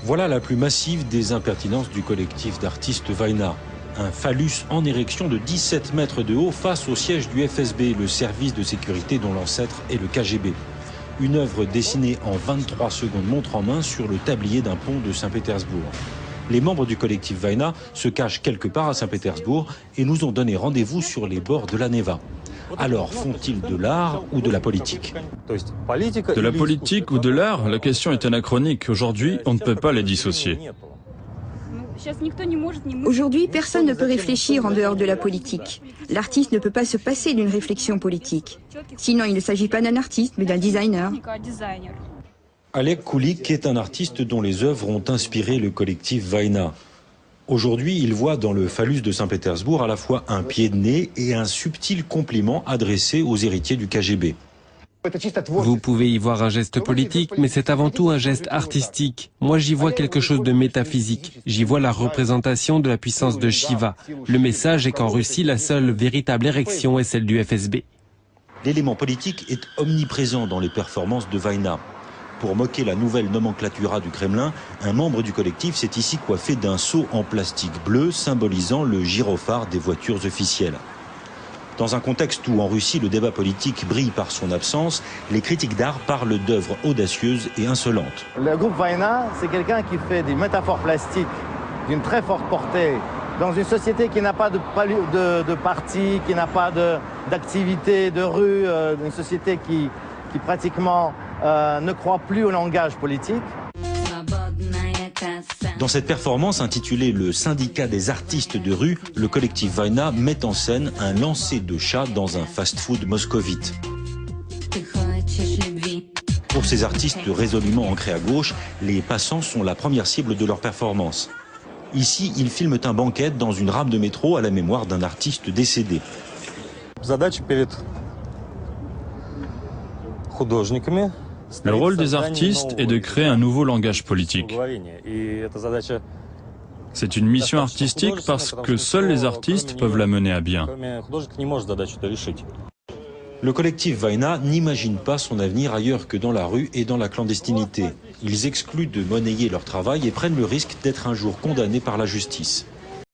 Voilà la plus massive des impertinences du collectif d'artistes Vajna. Un phallus en érection de 17 mètres de haut face au siège du FSB, le service de sécurité dont l'ancêtre est le KGB. Une œuvre dessinée en 23 secondes montre en main sur le tablier d'un pont de Saint-Pétersbourg. Les membres du collectif Vajna se cachent quelque part à Saint-Pétersbourg et nous ont donné rendez-vous sur les bords de la Neva. Alors, font-ils de l'art ou de la politique? De la politique ou de l'art, la question est anachronique. Aujourd'hui, on ne peut pas les dissocier. Aujourd'hui, personne ne peut réfléchir en dehors de la politique. L'artiste ne peut pas se passer d'une réflexion politique. Sinon, il ne s'agit pas d'un artiste, mais d'un designer. Oleg Kulik est un artiste dont les œuvres ont inspiré le collectif Vajna. Aujourd'hui, il voit dans le phallus de Saint-Pétersbourg à la fois un pied de nez et un subtil compliment adressé aux héritiers du KGB. Vous pouvez y voir un geste politique, mais c'est avant tout un geste artistique. Moi, j'y vois quelque chose de métaphysique. J'y vois la représentation de la puissance de Shiva. Le message est qu'en Russie, la seule véritable érection est celle du FSB. L'élément politique est omniprésent dans les performances de Vajna. Pour moquer la nouvelle nomenclatura du Kremlin, un membre du collectif s'est ici coiffé d'un seau en plastique bleu symbolisant le gyrophare des voitures officielles. Dans un contexte où en Russie le débat politique brille par son absence, les critiques d'art parlent d'œuvres audacieuses et insolentes. Le groupe Vajna, c'est quelqu'un qui fait des métaphores plastiques d'une très forte portée dans une société qui n'a pas de parti, qui n'a pas d'activité de rue, une société qui pratiquement ne croit plus au langage politique. Dans cette performance intitulée Le syndicat des artistes de rue, le collectif Vajna met en scène un lancer de chat dans un fast-food moscovite. Pour ces artistes résolument ancrés à gauche, les passants sont la première cible de leur performance. Ici, ils filment un banquet dans une rame de métro à la mémoire d'un artiste décédé. Le rôle des artistes est de créer un nouveau langage politique. C'est une mission artistique parce que seuls les artistes peuvent la mener à bien. Le collectif Vajna n'imagine pas son avenir ailleurs que dans la rue et dans la clandestinité. Ils excluent de monnayer leur travail et prennent le risque d'être un jour condamnés par la justice.